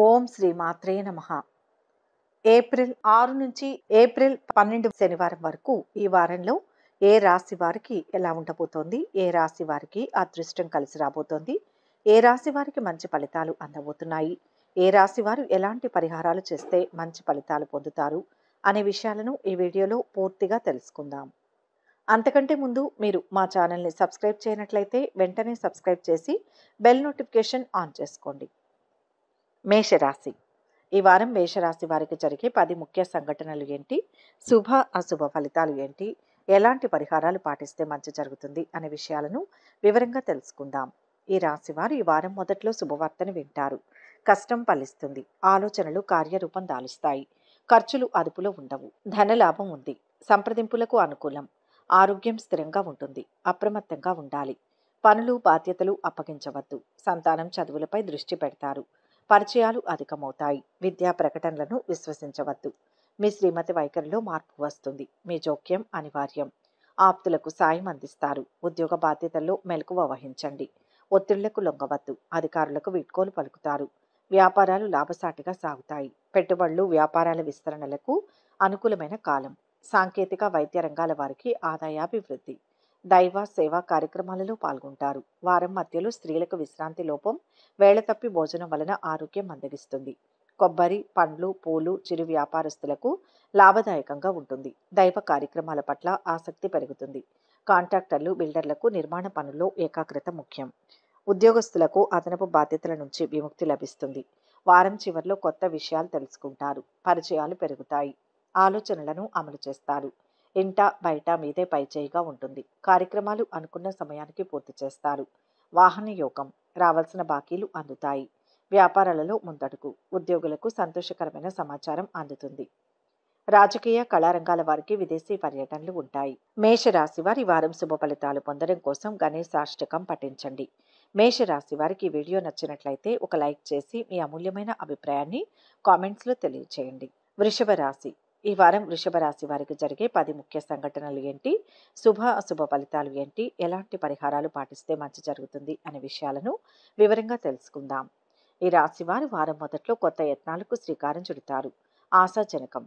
ఓం శ్రీ మాత్రే నమః. ఏప్రిల్ 6 నుంచి ఏప్రిల్ 12 శనివారం వరకు ఈ వారంలో ఏ రాశి వారికి ఎలా ఉండబోతోంది, ఏ రాశి వారికి అదృష్టం కలిసి రాబోతోంది, ఏ రాశి వారికి మంచి ఫలితాలు అందబోతున్నాయి, ఏ రాశి వారు ఎలాంటి పరిహారాలు చేస్తే మంచి ఫలితాలు పొందుతారు అనే విషయాలను ఈ వీడియోలో పూర్తిగా తెలుసుకుందాం. అంతకంటే ముందు మీరు మా ఛానల్ని సబ్స్క్రైబ్ చేయనట్లయితే వెంటనే సబ్స్క్రైబ్ చేసి బెల్ నోటిఫికేషన్ ఆన్ చేసుకోండి. మేషరాశి. ఈ వారం మేషరాశి వారికి జరిగే 10 ముఖ్య సంఘటనలు ఏంటి, శుభ అశుభ ఫలితాలు ఏంటి, ఎలాంటి పరిహారాలు పాటిస్తే మంచి జరుగుతుంది అనే విషయాలను వివరంగా తెలుసుకుందాం. ఈ రాశి వారు ఈ వారం మొదట్లో శుభవార్తను వింటారు. కష్టం ఫలిస్తుంది. ఆలోచనలు కార్యరూపం దాలుస్తాయి. ఖర్చులు అదుపులో ఉండవు. ధనలాభం ఉంది. సంప్రదింపులకు అనుకూలం. ఆరోగ్యం స్థిరంగా ఉంటుంది. అప్రమత్తంగా ఉండాలి. పనులు బాధ్యతలు అప్పగించవద్దు. సంతానం చదువులపై దృష్టి పెడతారు. పరిచయాలు అధికమవుతాయి. విద్యా ప్రకటనలను విశ్వసించవద్దు. మీ శ్రీమతి వైఖరిలో మార్పు వస్తుంది. మీ జోక్యం అనివార్యం. ఆప్తులకు సాయం అందిస్తారు. ఉద్యోగ బాధ్యతల్లో మెలకువ వహించండి. ఒత్తిళ్లకు లొంగవద్దు. అధికారులకు వీడ్కోలు పలుకుతారు. వ్యాపారాలు లాభసాటిగా సాగుతాయి. పెట్టుబడులు వ్యాపారాల విస్తరణలకు అనుకూలమైన కాలం. సాంకేతిక వైద్య రంగాల వారికి ఆదాయాభివృద్ధి. దైవ సేవా కార్యక్రమాలలో పాల్గొంటారు. వారం మధ్యలో స్త్రీలకు విశ్రాంతి లోపం, వేళ తప్పి భోజనం వలన ఆరోగ్యం మందగిస్తుంది. కొబ్బరి, పండ్లు, పూలు, చిరు వ్యాపారస్తులకు లాభదాయకంగా ఉంటుంది. దైవ కార్యక్రమాల పట్ల ఆసక్తి పెరుగుతుంది. కాంట్రాక్టర్లు, బిల్డర్లకు నిర్మాణ పనుల్లో ఏకాగ్రత ముఖ్యం. ఉద్యోగస్తులకు అదనపు బాధ్యతల నుంచి విముక్తి లభిస్తుంది. వారం చివరిలో కొత్త విషయాలు తెలుసుకుంటారు. పరిచయాలు పెరుగుతాయి. ఆలోచనలను అమలు చేస్తారు. ఇంట బయట మీదే పైచేయిగా ఉంటుంది. కార్యక్రమాలు అనుకున్న సమయానికి పూర్తి చేస్తారు. వాహన యోగం. రావాల్సిన బాకీలు అందుతాయి. వ్యాపారాలలో ముందడుగు. ఉద్యోగులకు సంతోషకరమైన సమాచారం అందుతుంది. రాజకీయ కళారంగాల వారికి విదేశీ పర్యటనలు ఉంటాయి. మేషరాశి వారి వారం శుభ ఫలితాలు పొందడం కోసం గణేశాష్టకం పఠించండి. మేషరాశి వారికి ఈ వీడియో నచ్చినట్లయితే ఒక లైక్ చేసి మీ అమూల్యమైన అభిప్రాయాన్ని కామెంట్స్లో తెలియచేయండి. వృషభ రాశి. ఈ వారం వృషభ రాశి వారికి జరిగే 10 ముఖ్య సంఘటనలు ఏంటి, శుభ అశుభ ఫలితాలు ఏంటి, ఎలాంటి పరిహారాలు పాటిస్తే మంచి జరుగుతుంది అనే విషయాలను వివరంగా తెలుసుకుందాం. ఈ రాశి వారు వారం మొదట్లో కొత్త యత్నాలకు శ్రీకారం చుడతారు. ఆశాజనకం.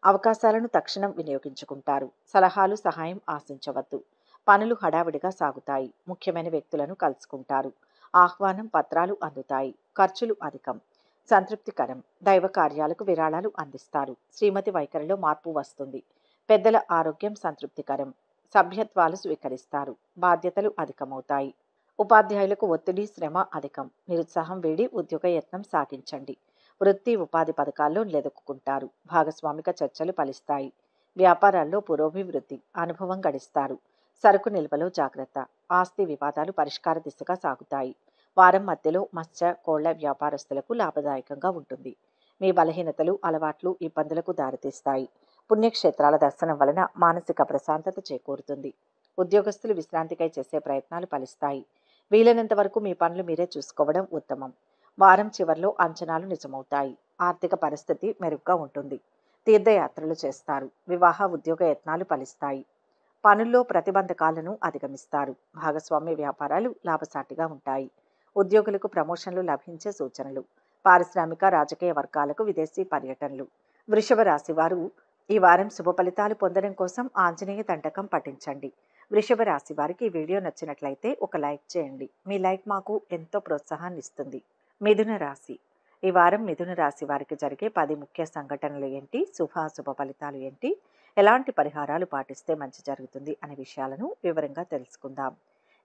అవకాశాలను తక్షణం వినియోగించుకుంటారు. సలహాలు సహాయం ఆశించవద్దు. పనులు హడావిడిగా సాగుతాయి. ముఖ్యమైన వ్యక్తులను కలుసుకుంటారు. ఆహ్వానం పత్రాలు అందుతాయి. ఖర్చులు అధికం. సంతృప్తికరం. దైవ కార్యాలకు విరాళాలు అందిస్తారు. శ్రీమతి వైఖరిలో మార్పు వస్తుంది. పెద్దల ఆరోగ్యం సంతృప్తికరం. సభ్యత్వాలు స్వీకరిస్తారు. బాధ్యతలు అధికమవుతాయి. ఉపాధ్యాయులకు ఒత్తిడి శ్రమ అధికం. నిరుత్సాహం వేడి ఉద్యోగ యత్నం సాగించండి. వృత్తి ఉపాధి పథకాల్లో నిలదొక్కుంటారు. భాగస్వామిక చర్చలు ఫలిస్తాయి. వ్యాపారాల్లో పురోభివృద్ధి. అనుభవం గడిస్తారు. సరుకు నిల్వలో జాగ్రత్త. ఆస్తి వివాదాలు పరిష్కార దిశగా సాగుతాయి. వారం మధ్యలో మత్స్య కోళ్ల వ్యాపారస్తులకు లాభదాయకంగా ఉంటుంది. మీ బలహీనతలు అలవాట్లు ఇబ్బందులకు దారితీస్తాయి. పుణ్యక్షేత్రాల దర్శనం వలన మానసిక ప్రశాంతత చేకూరుతుంది. ఉద్యోగస్తులు విశ్రాంతికై చేసే ప్రయత్నాలు ఫలిస్తాయి. వీలైనంత వరకు మీ పనులు మీరే చూసుకోవడం ఉత్తమం. వారం చివరిలో అంచనాలు నిజమవుతాయి. ఆర్థిక పరిస్థితి మెరుగ్గా ఉంటుంది. తీర్థయాత్రలు చేస్తారు. వివాహ ఉద్యోగ యత్నాలు ఫలిస్తాయి. పనుల్లో ప్రతిబంధకాలను అధిగమిస్తారు. భాగస్వామ్య వ్యాపారాలు లాభసాటిగా ఉంటాయి. ఉద్యోగులకు ప్రమోషన్లు లభించే సూచనలు. పారిశ్రామిక రాజకీయ వర్గాలకు విదేశీ పర్యటనలు. వృషభ రాశి వారు ఈ వారం శుభ ఫలితాలు పొందడం కోసం ఆంజనేయ దండకం పఠించండి. వృషభ రాశి వారికి ఈ వీడియో నచ్చినట్లయితే ఒక లైక్ చేయండి. మీ లైక్ మాకు ఎంతో ప్రోత్సాహాన్ని ఇస్తుంది. మిథున రాశి. ఈ వారం మిథున రాశి వారికి జరిగే 10 ముఖ్య సంఘటనలు ఏంటి, శుభాశుభ ఫలితాలు ఏంటి, ఎలాంటి పరిహారాలు పాటిస్తే మంచి జరుగుతుంది అనే విషయాలను వివరంగా తెలుసుకుందాం.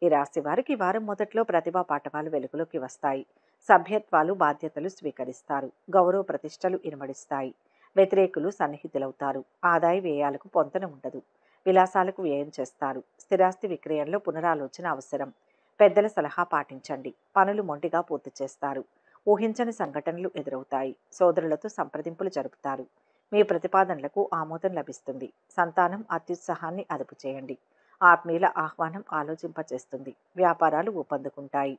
ఈ రాశి వారికి వారం మొదట్లో ప్రతిభా పాఠవాలు వెలుగులోకి వస్తాయి. సభ్యత్వాలు బాధ్యతలు స్వీకరిస్తారు. గౌరవ ప్రతిష్టలు ఇనుమడిస్తాయి. వ్యతిరేకులు సన్నిహితులవుతారు. ఆదాయ వ్యయాలకు పొంతన ఉండదు. విలాసాలకు వ్యయం చేస్తారు. స్థిరాస్తి విక్రయంలో పునరాలోచన అవసరం. పెద్దల సలహా పాటించండి. పనులు మొండిగా పూర్తి చేస్తారు. ఊహించని సంఘటనలు ఎదురవుతాయి. సోదరులతో సంప్రదింపులు జరుపుతారు. మీ ప్రతిపాదనలకు ఆమోదం లభిస్తుంది. సంతానం అత్యుత్సాహాన్ని అదుపు చేయండి. ఆత్మీయుల ఆహ్వానం ఆలోచింపచేస్తుంది. వ్యాపారాలు ఊపందుకుంటాయి.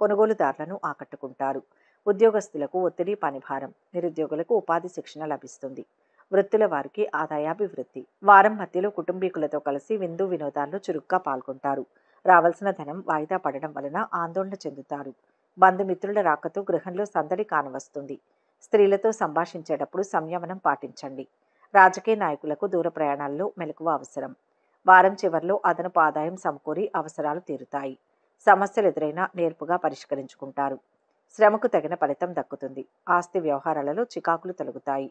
కొనుగోలుదారులను ఆకట్టుకుంటారు. ఉద్యోగస్తులకు ఒత్తిడి పనిభారం. నిరుద్యోగులకు ఉపాధి శిక్షణ లభిస్తుంది. వృత్తుల వారికి ఆదాయాభివృద్ధి. వారం మధ్యలో కుటుంబీకులతో కలిసి విందు వినోదాల్లో చురుగ్గా పాల్గొంటారు. రావాల్సిన ధనం వాయిదా పడడం వలన ఆందోళన చెందుతారు. బంధుమిత్రుల రాకతో గృహంలో సందడి కానవస్తుంది. స్త్రీలతో సంభాషించేటప్పుడు సంయమనం పాటించండి. రాజకీయ నాయకులకు దూర ప్రయాణాల్లో మెలకువ అవసరం. వారం చివర్లో అదనపు ఆదాయం సమకూరి అవసరాలు తీరుతాయి. సమస్యలు ఎదురైనా నేర్పుగా పరిష్కరించుకుంటారు. శ్రమకు తగిన ఫలితం దక్కుతుంది. ఆస్తి వ్యవహారాలలో చికాకులు తొలగుతాయి.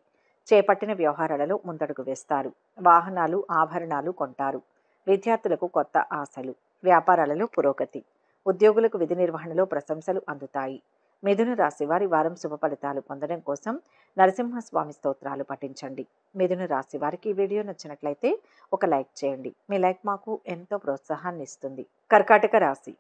చేపట్టిన వ్యవహారాలలో ముందడుగు వేస్తారు. వాహనాలు, ఆభరణాలు కొంటారు. విద్యార్థులకు కొత్త ఆశలు. వ్యాపారాలలో పురోగతి. ఉద్యోగులకు విధి నిర్వహణలో ప్రశంసలు అందుతాయి. మిథున రాశి వారి వారం శుభ ఫలితాలు పొందడం కోసం నరసింహస్వామి స్తోత్రాలు పఠించండి. మిథున రాశి వారికి ఈ వీడియో నచ్చినట్లయితే ఒక లైక్ చేయండి. మీ లైక్ మాకు ఎంతో ప్రోత్సాహాన్ని ఇస్తుంది. కర్కాటక రాశి.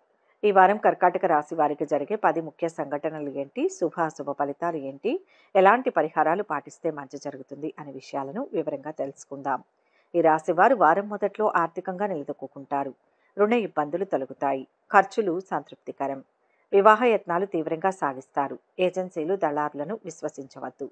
ఈ వారం కర్కాటక రాశి వారికి జరిగే 10 ముఖ్య సంఘటనలు ఏంటి, శుభాశుభ ఫలితాలు ఏంటి, ఎలాంటి పరిహారాలు పాటిస్తే మంచి జరుగుతుంది అనే విషయాలను వివరంగా తెలుసుకుందాం. ఈ రాశి వారు వారం మొదట్లో ఆర్థికంగా నిలదొక్కుంటారు. రుణ ఇబ్బందులు తొలగుతాయి. ఖర్చులు సంతృప్తికరం. వివాహ యత్నాలు తీవ్రంగా సాగిస్తారు. ఏజెన్సీలు, దళారులను విశ్వసించవద్దు.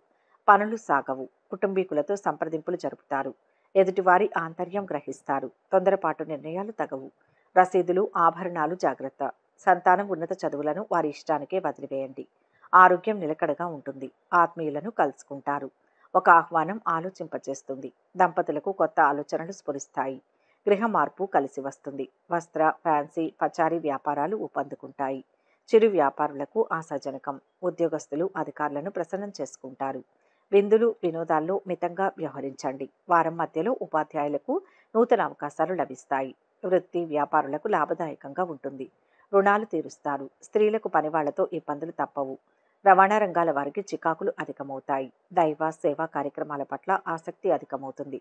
పనులు సాగవు. కుటుంబీకులతో సంప్రదింపులు జరుపుతారు. ఎదుటివారి ఆంతర్యం గ్రహిస్తారు. తొందరపాటు నిర్ణయాలు తగవు. రసీదులు, ఆభరణాలు జాగ్రత్త. సంతానం ఉన్నత చదువులను వారి ఇష్టానికే వదిలివేయండి. ఆరోగ్యం నిలకడగా ఉంటుంది. ఆత్మీయులను కలుసుకుంటారు. ఒక ఆహ్వానం ఆలోచింపచేస్తుంది. దంపతులకు కొత్త ఆలోచనలు స్ఫురిస్తాయి. గృహ మార్పు కలిసి వస్తుంది. వస్త్ర, ఫ్యాన్సీ, పచారీ వ్యాపారాలు ఊపందుకుంటాయి. చిరు వ్యాపారులకు ఆశాజనకం. ఉద్యోగస్తులు అధికారులను ప్రసన్నం చేసుకుంటారు. విందులు, వినోదాల్లో మితంగా వ్యవహరించండి. వారం మధ్యలో ఉపాధ్యాయులకు నూతన అవకాశాలు లభిస్తాయి. వృత్తి, వ్యాపారులకు లాభదాయకంగా ఉంటుంది. రుణాలు తీరుస్తారు. స్త్రీలకు పనివాళ్లతో ఇబ్బందులు తప్పవు. రవాణా రంగాల వారికి చికాకులు అధికమవుతాయి. దైవ సేవా కార్యక్రమాల పట్ల ఆసక్తి అధికమవుతుంది.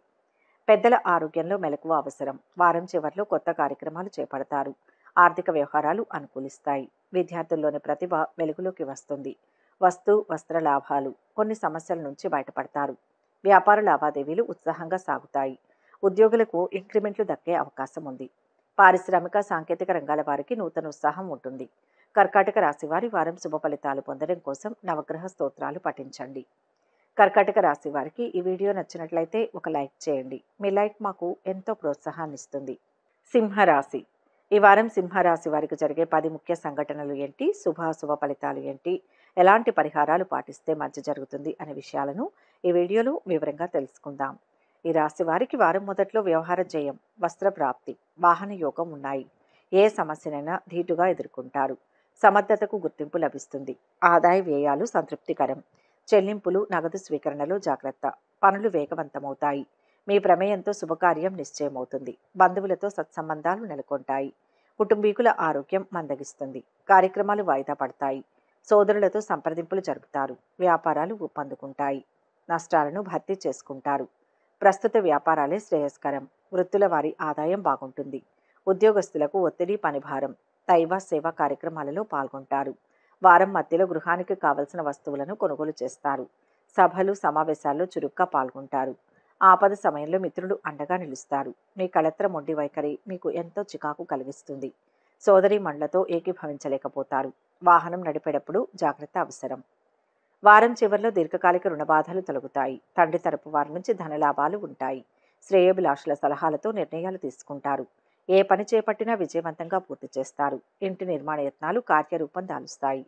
పెద్దల ఆరోగ్యంలో మెలకువ అవసరం. వారం చివర్లో కొత్త కార్యక్రమాలు చేపడతారు. ఆర్థిక వ్యవహారాలు అనుకూలిస్తాయి. విద్యార్థుల్లోని ప్రతిభ వెలుగులోకి వస్తుంది. వస్త్ర లాభాలు. కొన్ని సమస్యల నుంచి బయటపడతారు. వ్యాపార లావాదేవీలు ఉత్సాహంగా సాగుతాయి. ఉద్యోగులకు ఇంక్రిమెంట్లు దక్కే అవకాశం ఉంది. పారిశ్రామిక, సాంకేతిక రంగాల వారికి నూతన ఉత్సాహం ఉంటుంది. కర్కాటక రాశి వారి వారం శుభ ఫలితాలు పొందడం కోసం నవగ్రహ స్తోత్రాలు పఠించండి. కర్కాటక రాశి వారికి ఈ వీడియో నచ్చినట్లయితే ఒక లైక్ చేయండి. మీ లైక్ మాకు ఎంతో ప్రోత్సాహాన్ని ఇస్తుంది. సింహరాశి. ఈ వారం సింహరాశి వారికి జరిగే 10 ముఖ్య సంఘటనలు ఏంటి, శుభాశుభ ఫలితాలు ఏంటి, ఎలాంటి పరిహారాలు పాటిస్తే మంచి జరుగుతుంది అనే విషయాలను ఈ వీడియోలో వివరంగా తెలుసుకుందాం. ఈ రాశి వారికి వారం మొదట్లో వ్యవహార జయం, వస్త్ర ప్రాప్తి, వాహన యోగం ఉన్నాయి. ఏ సమస్యనైనా ధీటుగా ఎదుర్కొంటారు. సమర్థతకు గుర్తింపు లభిస్తుంది. ఆదాయ వ్యయాలు సంతృప్తికరం. చెల్లింపులు, నగదు స్వీకరణలో జాగ్రత్త. పనులు వేగవంతమవుతాయి. మీ ప్రమేయంతో శుభకార్యం నిశ్చయమవుతుంది. బంధువులతో సత్సంబంధాలు నెలకొంటాయి. కుటుంబీకుల ఆరోగ్యం మందగిస్తుంది. కార్యక్రమాలు వాయిదా పడతాయి. సోదరులతో సంప్రదింపులు జరుపుతారు. వ్యాపారాలు ఊపందుకుంటాయి. నష్టాలను భర్తీ చేసుకుంటారు. ప్రస్తుత వ్యాపారాలే శ్రేయస్కరం. వృత్తుల వారి ఆదాయం బాగుంటుంది. ఉద్యోగస్తులకు ఒత్తిడి, పనిభారం. దైవ సేవా కార్యక్రమాలలో పాల్గొంటారు. వారం మధ్యలో గృహానికి కావలసిన వస్తువులను కొనుగోలు చేస్తారు. సభలు, సమావేశాల్లో చురుగ్గా పాల్గొంటారు. ఆపద సమయంలో మిత్రులు అండగా నిలుస్తారు. మీ కళత్ర మొండి వైఖరి మీకు ఎంతో చికాకు కలిగిస్తుంది. సోదరి మండలతో ఏకీభవించలేకపోతారు. వాహనం నడిపేటప్పుడు జాగ్రత్త అవసరం. వారం చివరిలో దీర్ఘకాలిక రుణబాధలు తొలగుతాయి. తండ్రి తరపు వారి నుంచి ధనలాభాలు ఉంటాయి. శ్రేయోభిలాషుల సలహాలతో నిర్ణయాలు తీసుకుంటారు. ఏ పని చేపట్టినా విజయవంతంగా పూర్తి చేస్తారు. ఇంటి నిర్మాణ యత్నాలు కార్యరూపం దాలుస్తాయి.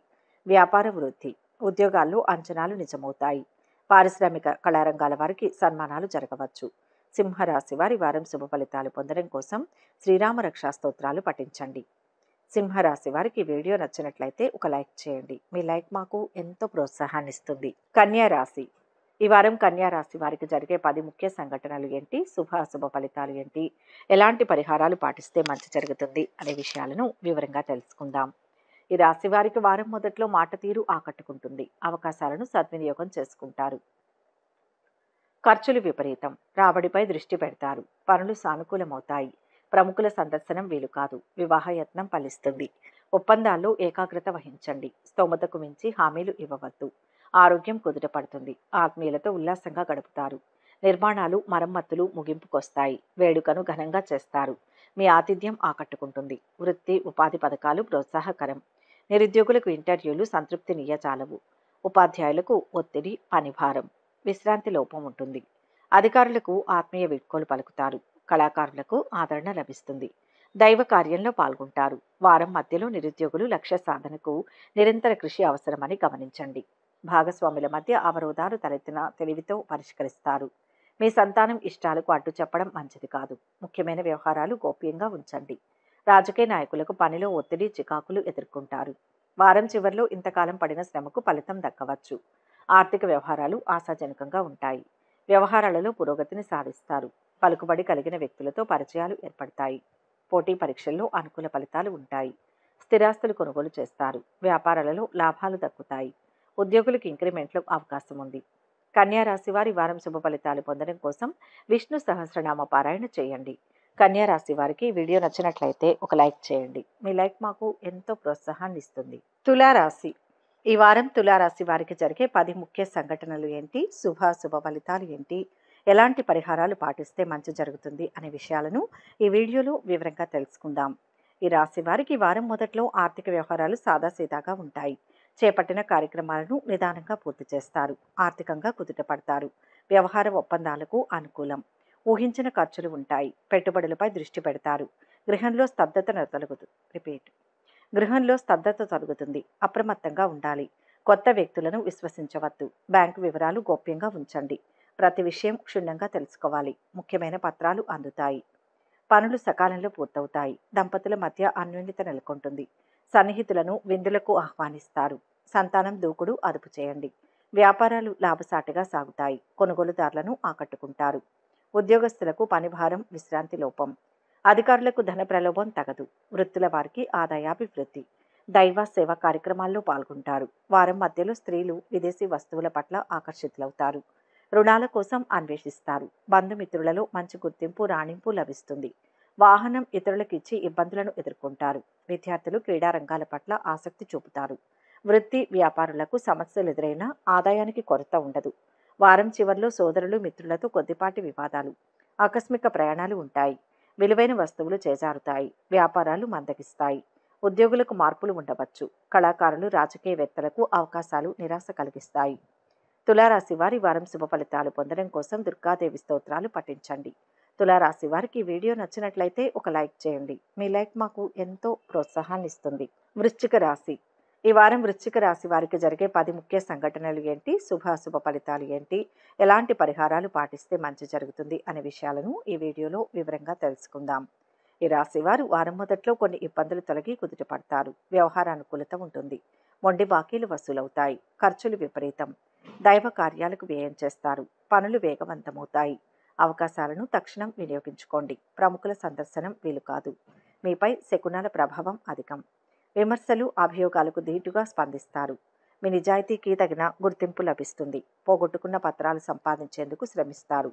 వ్యాపార వృద్ధి. ఉద్యోగాల్లో అంచనాలు నిజమవుతాయి. పారిశ్రామిక కళారంగాల వారికి సన్మానాలు జరగవచ్చు. సింహరాశి వారి వారం శుభ ఫలితాలు పొందడం కోసం శ్రీరామ రక్షా స్తోత్రాలు పఠించండి. సింహరాశి వారికి వీడియో నచ్చినట్లయితే ఒక లైక్ చేయండి. మీ లైక్ మాకు ఎంతో ప్రోత్సాహాన్ని ఇస్తుంది. కన్యా రాశి. ఈ వారం కన్యా రాశి వారికి జరిగే 10 ముఖ్య సంఘటనలు ఏంటి, శుభాశుభ ఫలితాలు ఏంటి, ఎలాంటి పరిహారాలు పాటిస్తే మంచి జరుగుతుంది అనే విషయాలను వివరంగా తెలుసుకుందాం. ఈ రాశి వారికి వారం మొదట్లో మాట తీరు ఆకట్టుకుంటుంది. అవకాశాలను సద్వినియోగం చేసుకుంటారు. ఖర్చులు విపరీతం. రాబడిపై దృష్టి పెడతారు. పనులు సానుకూలమవుతాయి. ప్రముఖుల సందర్శనం వీలు కాదు. వివాహ యత్నం ఫలిస్తుంది. ఒప్పందాల్లో ఏకాగ్రత వహించండి. స్తోమతకు మించి హామీలు ఇవ్వవద్దు. ఆరోగ్యం కుదుటపడుతుంది. ఆత్మీయులతో ఉల్లాసంగా గడుపుతారు. నిర్మాణాలు, మరమ్మతులు ముగింపుకొస్తాయి. వేడుకను ఘనంగా చేస్తారు. మీ ఆతిథ్యం ఆకట్టుకుంటుంది. వృత్తి, ఉపాధి పథకాలు ప్రోత్సాహకరం. నిరుద్యోగులకు ఇంటర్వ్యూలు సంతృప్తినియ్యజాలవు. ఉపాధ్యాయులకు ఒత్తిడి, పనిభారం. విశ్రాంతి లోపం ఉంటుంది. అధికారులకు ఆత్మీయ వీడ్కోలు పలుకుతారు. కళాకారులకు ఆదరణ లభిస్తుంది. దైవ కార్యంలో పాల్గొంటారు. వారం మధ్యలో నిరుద్యోగులు లక్ష్య సాధనకు నిరంతర కృషి అవసరమని గమనించండి. భాగస్వాముల మధ్య అవరోధాలు తలెత్తిన తెలివితో పరిష్కరిస్తారు. మీ సంతానం ఇష్టాలకు అడ్డు చెప్పడం మంచిది కాదు. ముఖ్యమైన వ్యవహారాలు గోప్యంగా ఉంచండి. రాజకీయ నాయకులకు పనిలో ఒత్తిడి చికాకులు ఎదుర్కొంటారు. వారం చివరిలో ఇంతకాలం పడిన శ్రమకు ఫలితం దక్కవచ్చు. ఆర్థిక వ్యవహారాలు ఆశాజనకంగా ఉంటాయి. వ్యవహారాలలో పురోగతిని సాధిస్తారు. పలుకుబడి కలిగిన వ్యక్తులతో పరిచయాలు ఏర్పడతాయి. పోటీ పరీక్షల్లో అనుకూల ఫలితాలు ఉంటాయి. స్థిరాస్తులు కొనుగోలు చేస్తారు. వ్యాపారాలలో లాభాలు దక్కుతాయి. ఉద్యోగులకు ఇంక్రిమెంట్లో అవకాశం ఉంది. కన్యా రాశి వారి వారం శుభ ఫలితాలు పొందడం కోసం విష్ణు సహస్రనామ పారాయణ చేయండి. కన్యా రాశి వారికి వీడియో నచ్చినట్లయితే ఒక లైక్ చేయండి. మీ లైక్ మాకు ఎంతో ప్రోత్సాహాన్ని ఇస్తుంది. తులారాశి. ఈ వారం తులారాశి వారికి జరిగే 10 ముఖ్య సంఘటనలు ఏంటి, శుభ ఫలితాలు ఏంటి, ఎలాంటి పరిహారాలు పాటిస్తే మంచి జరుగుతుంది అనే విషయాలను ఈ వీడియోలో వివరంగా తెలుసుకుందాం. ఈ రాశి వారికి వారం మొదట్లో ఆర్థిక వ్యవహారాలు సాదాసీదాగా ఉంటాయి. చేపట్టిన కార్యక్రమాలను నిదానంగా పూర్తి చేస్తారు. ఆర్థికంగా కుదుటపడతారు. వ్యవహార ఒప్పందాలకు అనుకూలం. ఊహించిన ఖర్చులు ఉంటాయి. పెట్టుబడులపై దృష్టి పెడతారు. గృహంలో స్తబ్దత తొలగుతుంది. అప్రమత్తంగా ఉండాలి. కొత్త వ్యక్తులను విశ్వసించవద్దు. బ్యాంకు వివరాలు గోప్యంగా ఉంచండి. ప్రతి విషయం క్షుణ్ణంగా తెలుసుకోవాలి. ముఖ్యమైన పత్రాలు అందుతాయి. పనులు సకాలంలో పూర్తవుతాయి. దంపతుల మధ్య అన్యోన్యత నెలకొంటుంది. సన్నిహితులను విందులకు ఆహ్వానిస్తారు. సంతానం దూకుడు అదుపు చేయండి. వ్యాపారాలు లాభసాటిగా సాగుతాయి. కొనుగోలుదారులను ఆకట్టుకుంటారు. ఉద్యోగస్తులకు పనిభారం, విశ్రాంతి లోపం. అధికారులకు ధన ప్రలోభం తగదు. వృత్తుల వారికి ఆదాయాభివృద్ధి. దైవ సేవా కార్యక్రమాల్లో పాల్గొంటారు. వారం మధ్యలో స్త్రీలు విదేశీ వస్తువుల పట్ల ఆకర్షితులవుతారు. రుణాల కోసం అన్వేషిస్తారు. బంధుమిత్రులలో మంచి గుర్తింపు, రాణింపు లభిస్తుంది. వాహనం ఇతరులకు ఇచ్చి ఇబ్బందులను ఎదుర్కొంటారు. విద్యార్థులు క్రీడా రంగాల పట్ల ఆసక్తి చూపుతారు. వృత్తి వ్యాపారులకు సమస్యలు ఎదురైనా ఆదాయానికి కొరత ఉండదు. వారం చివరిలో సోదరులు మిత్రులతో కొద్దిపాటి వివాదాలు. ఆకస్మిక ప్రయాణాలు ఉంటాయి. విలువైన వస్తువులు చేజారుతాయి. వ్యాపారాలు మందగిస్తాయి. ఉద్యోగులకు మార్పులు ఉండవచ్చు. కళాకారులు, రాజకీయవేత్తలకు అవకాశాలు నిరాశ కలిగిస్తాయి. తులారాశి వారి వారం శుభ ఫలితాలు పొందడం కోసం దుర్గాదేవి స్తోత్రాలు పఠించండి. తులారాశి వారికి వీడియో నచ్చినట్లయితే ఒక లైక్ చేయండి. మీ లైక్ మాకు ఎంతో ప్రోత్సాహాన్ని ఇస్తుంది. వృశ్చిక రాశి. ఈ వారం వృశ్చిక రాశి వారికి జరిగే 10 ముఖ్య సంఘటనలు ఏంటి, శుభ ఫలితాలు ఏంటి, ఎలాంటి పరిహారాలు పాటిస్తే మంచి జరుగుతుంది అనే విషయాలను ఈ వీడియోలో వివరంగా తెలుసుకుందాం. ఈ రాశి వారు వారం మొదట్లో కొన్ని ఇబ్బందులు తొలగి కుదుటపడతారు. వ్యవహార అనుకూలత ఉంటుంది. మొండి బాకీలు వసూలవుతాయి. ఖర్చులు విపరీతం. దైవ కార్యాలకు వ్యయం చేస్తారు. పనులు వేగవంతమవుతాయి. అవకాశాలను తక్షణం వినియోగించుకోండి. ప్రముఖుల సందర్శనం వీలు కాదు. మీపై శకునాల ప్రభావం అధికం. విమర్శలు, అభియోగాలకు ధీటుగా స్పందిస్తారు. మీ నిజాయితీకి తగిన గుర్తింపు లభిస్తుంది. పోగొట్టుకున్న పత్రాలు సంపాదించేందుకు శ్రమిస్తారు.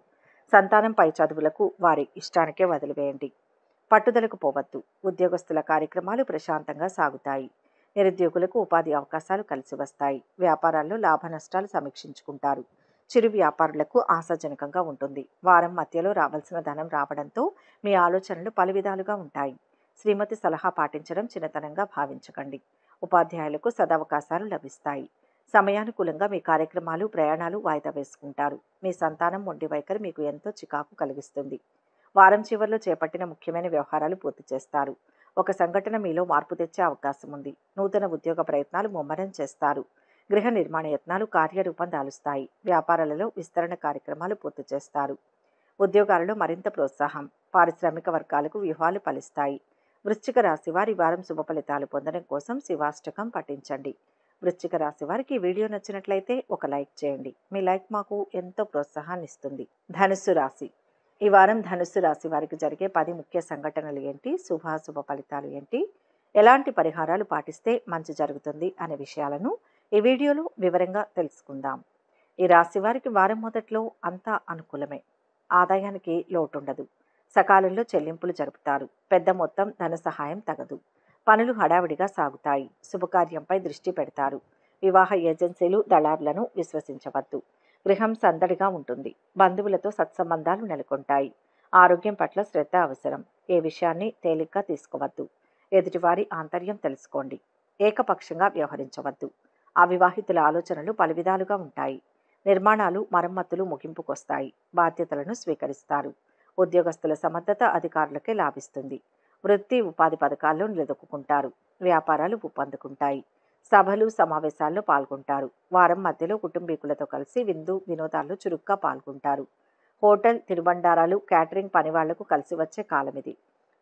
సంతానంపై చదువులకు వారి ఇష్టానికే వదిలివేయండి. పట్టుదలకు పోవద్దు. ఉద్యోగస్తుల కార్యక్రమాలు ప్రశాంతంగా సాగుతాయి. నిరుద్యోగులకు ఉపాధి అవకాశాలు కలిసి వస్తాయి. వ్యాపారాల్లో లాభ నష్టాలు సమీక్షించుకుంటారు. చిరు వ్యాపారులకు ఆశాజనకంగా ఉంటుంది. వారం మధ్యలో రావాల్సిన ధనం రావడంతో మీ ఆలోచనలు పలు విధాలుగా ఉంటాయి. శ్రీమతి సలహా పాటించడం చిన్నతనంగా భావించకండి. ఉపాధ్యాయులకు సదవకాశాలు లభిస్తాయి. సమయానుకూలంగా మీ కార్యక్రమాలు, ప్రయాణాలు వాయిదా వేసుకుంటారు. మీ సంతానం మొండి వైఖరి మీకు ఎంతో చికాకు కలిగిస్తుంది. వారం చివరిలో చేపట్టిన ముఖ్యమైన వ్యవహారాలు పూర్తి చేస్తారు. ఒక సంఘటన మీలో మార్పు తెచ్చే అవకాశం ఉంది. నూతన ఉద్యోగ ప్రయత్నాలు ముమ్మరం చేస్తారు. గృహ నిర్మాణ యత్నాలు కార్యరూపం దాలుస్తాయి. వ్యాపారాలలో విస్తరణ కార్యక్రమాలు పూర్తి చేస్తారు. ఉద్యోగాలలో మరింత ప్రోత్సాహం. పారిశ్రామిక వర్గాలకు వ్యూహాలు ఫలిస్తాయి. వృశ్చిక రాశి వారి వారం శుభ ఫలితాలు పొందడం కోసం శివాష్టకం పఠించండి. వృశ్చిక రాశి వారికి వీడియో నచ్చినట్లయితే ఒక లైక్ చేయండి. మీ లైక్ మాకు ఎంతో ప్రోత్సాహాన్ని ఇస్తుంది. ధనుస్సు రాశి. ఈ వారం ధనుస్సు రాశి వారికి జరిగే 10 ముఖ్య సంఘటనలు ఏంటి, శుభ ఫలితాలు ఏంటి, ఎలాంటి పరిహారాలు పాటిస్తే మంచి జరుగుతుంది అనే విషయాలను ఈ వీడియోలో వివరంగా తెలుసుకుందాం. ఈ రాశి వారికి వారం మొదట్లో అంతా అనుకూలమే. ఆదాయానికి లోటుండదు. సకాలంలో చెల్లింపులు జరుపుతారు. పెద్ద మొత్తం ధన సహాయం తగదు. పనులు హడావిడిగా సాగుతాయి. శుభకార్యంపై దృష్టి పెడతారు. వివాహ ఏజెన్సీలు, దళారులను విశ్వసించవద్దు. గృహం సందడిగా ఉంటుంది. బంధువులతో సత్సంబంధాలు నెలకొంటాయి. ఆరోగ్యం పట్ల శ్రద్ధ అవసరం. ఏ విషయాన్ని తేలిగ్గా తీసుకోవద్దు. ఎదుటివారి ఆంతర్యం తెలుసుకోండి. ఏకపక్షంగా వ్యవహరించవద్దు. అవివాహితుల ఆలోచనలు పలు విధాలుగా ఉంటాయి. నిర్మాణాలు, మరమ్మతులు ముగింపుకొస్తాయి. బాధ్యతలను స్వీకరిస్తారు. ఉద్యోగస్తుల సమర్థత అధికారులకే లాభిస్తుంది. వృత్తి ఉపాధి పథకాల్లో నిలదొక్కుంటారు. వ్యాపారాలు ఊపందుకుంటాయి. సభలు సమావేశాల్లో పాల్గొంటారు. వారం మధ్యలో కుటుంబీకులతో కలిసి విందు వినోదాల్లో చురుగ్గా పాల్గొంటారు. హోటల్ తినుబండారాలు క్యాటరింగ్ పనివాళ్లకు కలిసి వచ్చే కాలం ఇది.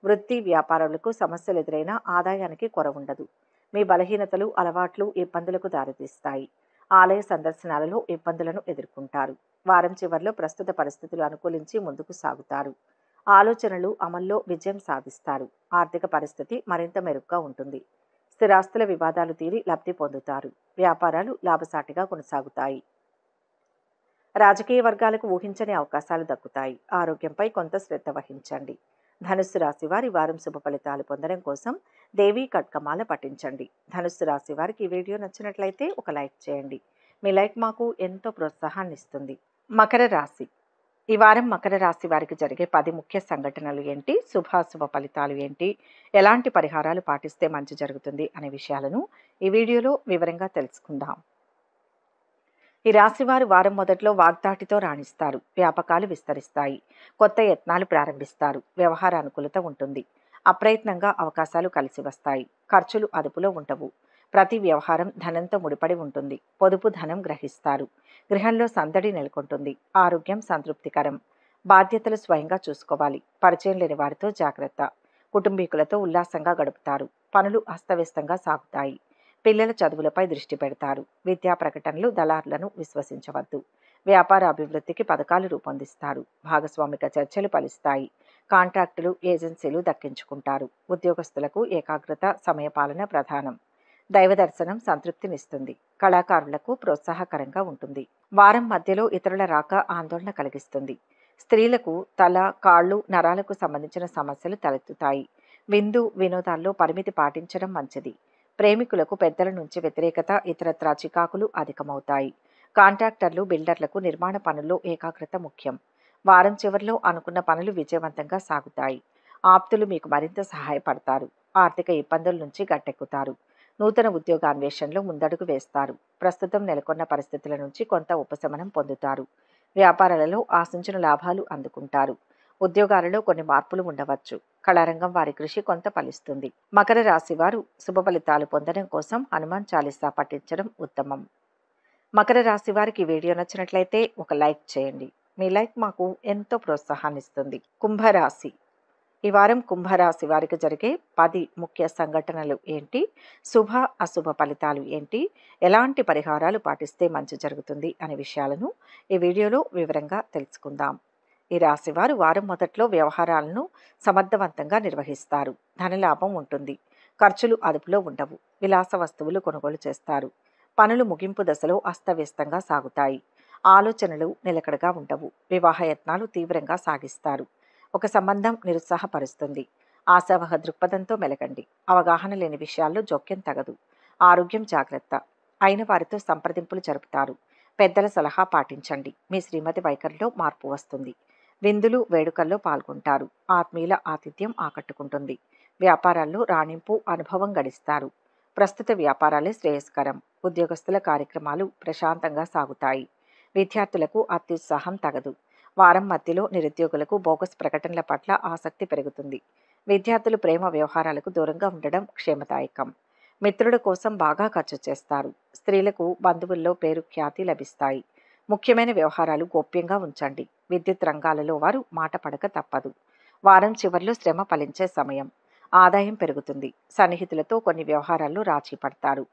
వృత్తి వ్యాపారాలకు సమస్యలు ఎదురైనా ఆదాయానికి కొర ఉండదు. మీ బలహీనతలు అలవాట్లు ఇబ్బందులకు దారితీస్తాయి. ఆలయ సందర్శనాలలో ఇబ్బందులను ఎదుర్కొంటారు. వారం చివరిలో ప్రస్తుత పరిస్థితులు అనుకూలించి ముందుకు సాగుతారు. ఆలోచనలు అమల్లో విజయం సాధిస్తారు. ఆర్థిక పరిస్థితి మరింత మెరుగ్గా ఉంటుంది. స్థిరాస్తుల వివాదాలు తీరి లబ్ధి పొందుతారు. వ్యాపారాలు లాభసాటిగా కొనసాగుతాయి. రాజకీయ వర్గాలకు ఊహించని అవకాశాలు దక్కుతాయి. ఆరోగ్యంపై కొంత శ్రద్ధ వహించండి. ధనుస్సు రాశి వారి వారం శుభ ఫలితాలు పొందడం కోసం దేవీ ఖడ్గమాల పఠించండి. ధనుస్సు రాశి వారికి ఈ వీడియో నచ్చినట్లయితే ఒక లైక్ చేయండి. మీ లైక్ మాకు ఎంతో ప్రోత్సాహాన్ని ఇస్తుంది. మకర రాశి. ఈ వారం మకర రాశి వారికి జరిగే 10 ముఖ్య సంఘటనలు ఏంటి, శుభాశుభ ఫలితాలు ఏంటి, ఎలాంటి పరిహారాలు పాటిస్తే మంచి జరుగుతుంది అనే విషయాలను ఈ వీడియోలో వివరంగా తెలుసుకుందాం. ఈ రాశివారు వారం మొదట్లో వాగ్దాటితో రాణిస్తారు. వ్యాపకాలు విస్తరిస్తాయి. కొత్త యత్నాలు ప్రారంభిస్తారు. వ్యవహార అనుకూలత ఉంటుంది. అప్రయత్నంగా అవకాశాలు కలిసి వస్తాయి. ఖర్చులు అదుపులో ఉండవు. ప్రతి వ్యవహారం ధనంతో ముడిపడి ఉంటుంది. పొదుపు ధనం గ్రహిస్తారు. గృహంలో సందడి నెలకొంటుంది. ఆరోగ్యం సంతృప్తికరం. బాధ్యతలు స్వయంగా చూసుకోవాలి. పరిచయం లేని వారితో జాగ్రత్త. కుటుంబీకులతో ఉల్లాసంగా గడుపుతారు. పనులు అస్తవ్యస్తంగా సాగుతాయి. పిల్లల చదువులపై దృష్టి పెడతారు. విద్యా ప్రకటనలు దళారులను విశ్వసించవద్దు. వ్యాపార అభివృద్ధికి పథకాలు రూపొందిస్తారు. భాగస్వామిక చర్చలు ఫలిస్తాయి. కాంట్రాక్టులు ఏజెన్సీలు దక్కించుకుంటారు. ఉద్యోగస్తులకు ఏకాగ్రత సమయపాలన ప్రధానం. దైవ దర్శనం సంతృప్తినిస్తుంది. కళాకారులకు ప్రోత్సాహకరంగా ఉంటుంది. వారం మధ్యలో ఇతరుల రాక ఆందోళన కలిగిస్తుంది. స్త్రీలకు తల కాళ్ళు నరాలకు సంబంధించిన సమస్యలు తలెత్తుతాయి. విందు వినోదాల్లో పరిమితి పాటించడం మంచిది. ప్రేమికులకు పెద్దల నుంచి వ్యతిరేకత ఇతరత్రా చికాకులు అధికమవుతాయి. కాంట్రాక్టర్లు బిల్డర్లకు నిర్మాణ పనుల్లో ఏకాగ్రత ముఖ్యం. వారం చివరిలో అనుకున్న పనులు విజయవంతంగా సాగుతాయి. ఆప్తులు మీకు మరింత సహాయపడతారు. ఆర్థిక ఇబ్బందుల నుంచి గట్టెక్కుతారు. నూతన ఉద్యోగాన్వేషణలో ముందడుగు వేస్తారు. ప్రస్తుతం నెలకొన్న పరిస్థితుల నుంచి కొంత ఉపశమనం పొందుతారు. వ్యాపారాలలో ఆశించిన లాభాలు అందుకుంటారు. ఉద్యోగాలలో కొన్ని మార్పులు ఉండవచ్చు. కళారంగం వారి కృషి కొంత ఫలిస్తుంది. మకర రాశి వారు శుభ ఫలితాలు పొందడం కోసం హనుమాన్ చాలీసా పఠించడం ఉత్తమం. మకర రాశి వారికి వీడియో నచ్చినట్లయితే ఒక లైక్ చేయండి. మీ లైక్ మాకు ఎంతో ప్రోత్సాహాన్ని ఇస్తుంది. కుంభరాశి. ఈ వారం కుంభరాశి వారికి జరిగే 10 ముఖ్య సంఘటనలు ఏంటి, శుభ అశుభ ఫలితాలు ఏంటి, ఎలాంటి పరిహారాలు పాటిస్తే మంచి జరుగుతుంది అనే విషయాలను ఈ వీడియోలో వివరంగా తెలుసుకుందాం. ఈ రాశివారు వారం మొదట్లో వ్యవహారాలను సమర్థవంతంగా నిర్వహిస్తారు. ధనలాభం ఉంటుంది. ఖర్చులు అదుపులో ఉండవు. విలాస వస్తువులు కొనుగోలు చేస్తారు. పనులు ముగింపు దశలో అస్తవ్యస్తంగా సాగుతాయి. ఆలోచనలు నిలకడగా ఉండవు. వివాహ యత్నాలు తీవ్రంగా సాగిస్తారు. ఒక సంబంధం నిరుత్సాహపరుస్తుంది. ఆశావహ దృక్పథంతో మెలగండి. అవగాహన లేని విషయాల్లో జోక్యం తగదు. ఆరోగ్యం జాగ్రత్త. అయిన వారితో సంప్రదింపులు జరుపుతారు. పెద్దల సలహా పాటించండి. మీ శ్రీమతి వైఖరిలో మార్పు వస్తుంది. విందులు వేడుకల్లో పాల్గొంటారు. ఆత్మీయుల ఆతిథ్యం ఆకట్టుకుంటుంది. వ్యాపారాల్లో రాణింపు అనుభవం గడిస్తారు. ప్రస్తుత వ్యాపారాలే శ్రేయస్కరం. ఉద్యోగస్తుల కార్యక్రమాలు ప్రశాంతంగా సాగుతాయి. విద్యార్థులకు అత్యుత్సాహం తగదు. వారం మధ్యలో నిరుద్యోగులకు బోగస్ ప్రకటనల పట్ల ఆసక్తి పెరుగుతుంది. విద్యార్థులు ప్రేమ వ్యవహారాలకు దూరంగా ఉండడం క్షేమదాయకం. మిత్రుల కోసం బాగా ఖర్చు చేస్తారు. స్త్రీలకు బంధువుల్లో పేరు ఖ్యాతి లభిస్తాయి. ముఖ్యమైన వ్యవహారాలు గోప్యంగా ఉంచండి. విద్యుత్ రంగాలలో వారు మాట పడక తప్పదు. వారం చివరిలో శ్రమ ఫలించే సమయం. ఆదాయం పెరుగుతుంది. సన్నిహితులతో కొన్ని వ్యవహారాల్లో రాజీ పడతారు.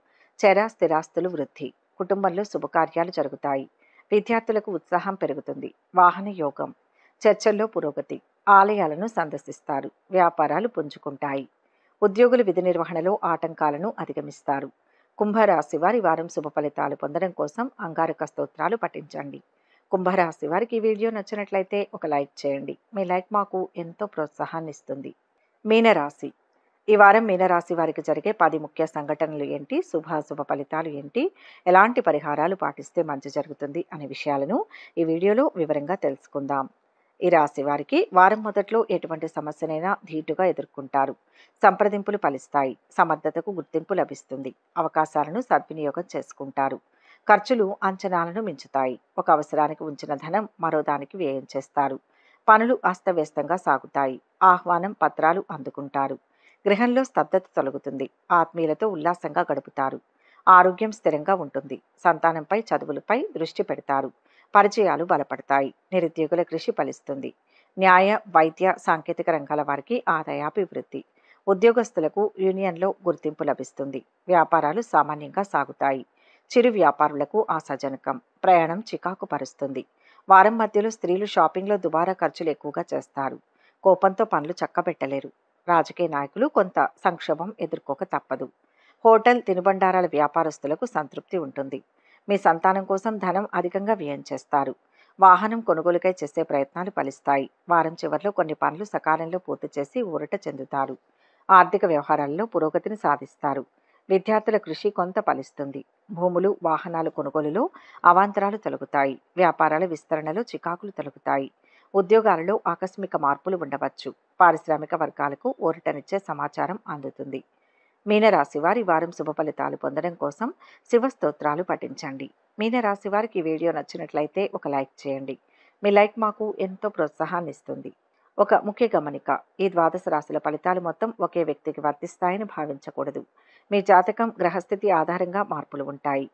స్థిరాస్తులు వృద్ధి. కుటుంబంలో శుభకార్యాలు జరుగుతాయి. విద్యార్థులకు ఉత్సాహం పెరుగుతుంది. వాహన యోగం. చర్చల్లో పురోగతి. ఆలయాలను సందర్శిస్తారు. వ్యాపారాలు పుంజుకుంటాయి. ఉద్యోగులు విధి నిర్వహణలో ఆటంకాలను అధిగమిస్తారు. కుంభరాశి వారి వారం శుభ ఫలితాలు పొందడం కోసం అంగారక స్తోత్రాలు పఠించండి. కుంభరాశి వారికి ఈ వీడియో నచ్చినట్లయితే ఒక లైక్ చేయండి. మీ లైక్ మాకు ఎంతో ప్రోత్సాహాన్ని ఇస్తుంది. మీనరాశి. ఈ వారం మీనరాశి వారికి జరిగే 10 ముఖ్య సంఘటనలు ఏంటి, శుభాశుభ ఫలితాలు ఏంటి, ఎలాంటి పరిహారాలు పాటిస్తే మంచి జరుగుతుంది అనే విషయాలను ఈ వీడియోలో వివరంగా తెలుసుకుందాం. ఈ రాశి వారికి వారం మొదట్లో ఎటువంటి సమస్యనైనా ధీటుగా ఎదుర్కొంటారు. సంప్రదింపులు ఫలిస్తాయి. సమర్థతకు గుర్తింపు లభిస్తుంది. అవకాశాలను సద్వినియోగం చేసుకుంటారు. ఖర్చులు అంచనాలను మించుతాయి. ఒక అవసరానికి ఉంచిన ధనం మరో దానికి వ్యయం చేస్తారు. పనులు అస్తవ్యస్తంగా సాగుతాయి. ఆహ్వానం పత్రాలు అందుకుంటారు. గృహంలో స్తబ్దత తొలగుతుంది. ఆత్మీయులతో ఉల్లాసంగా గడుపుతారు. ఆరోగ్యం స్థిరంగా ఉంటుంది. సంతానంపై చదువులపై దృష్టి పెడతారు. పరిచయాలు బలపడతాయి. నిరుద్యోగుల కృషి ఫలిస్తుంది. న్యాయ, వైద్య, సాంకేతిక రంగాల వారికి ఆదాయాభివృద్ధి. ఉద్యోగస్తులకు యూనియన్లో గుర్తింపు లభిస్తుంది. వ్యాపారాలు సామాన్యంగా సాగుతాయి. చిరు వ్యాపారులకు ఆశాజనకం. ప్రయాణం చికాకు పరుస్తుంది. వారం మధ్యలో స్త్రీలు షాపింగ్లో దుబారా ఖర్చులు ఎక్కువగా చేస్తారు. కోపంతో పనులు చక్కబెట్టలేరు. రాజకీయ నాయకులు కొంత సంక్షోభం ఎదుర్కోక తప్పదు. హోటల్, తినుబండారాల వ్యాపారస్తులకు సంతృప్తి ఉంటుంది. మీ సంతానం కోసం ధనం అధికంగా వ్యయం చేస్తారు. వాహనం కొనుగోలుకై చేసే ప్రయత్నాలు ఫలిస్తాయి. వారం చివరిలో కొన్ని పనులు సకాలంలో పూర్తి చేసి ఊరట చెందుతారు. ఆర్థిక వ్యవహారాల్లో పురోగతిని సాధిస్తారు. విద్యార్థుల కృషి కొంత ఫలిస్తుంది. భూములు, వాహనాల కొనుగోలులో అవాంతరాలు తొలగుతాయి. వ్యాపారాల విస్తరణలో చికాకులు తొలగుతాయి. ఉద్యోగాలలో ఆకస్మిక మార్పులు ఉండవచ్చు. పారిశ్రామిక వర్గాలకు ఊరటనిచ్చే సమాచారం అందుతుంది. మీనరాశి వారి వారం శుభ ఫలితాలు పొందడం కోసం శివ స్తోత్రాలు పఠించండి. మీనరాశి వారికి ఈ వీడియో నచ్చినట్లయితే ఒక లైక్ చేయండి. మీ లైక్ మాకు ఎంతో ప్రోత్సాహాన్ని ఇస్తుంది. ఒక ముఖ్య గమనిక, ఈ ద్వాదశ రాశుల ఫలితాలు మొత్తం ఒకే వ్యక్తికి వర్తిస్తాయని భావించకూడదు. మీ జాతకం, గ్రహస్థితి ఆధారంగా మార్పులు ఉంటాయి.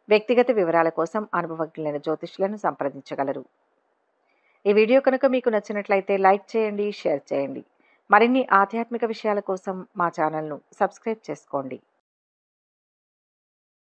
వ్యక్తిగత వివరాల కోసం అనుభవజ్ఞులైన జ్యోతిష్యులను సంప్రదించగలరు. ఈ వీడియో కనుక మీకు నచ్చినట్లయితే లైక్ చేయండి, షేర్ చేయండి. మరిన్ని ఆధ్యాత్మిక విషయాల కోసం మా ఛానల్ను సబ్స్క్రైబ్ చేసుకోండి.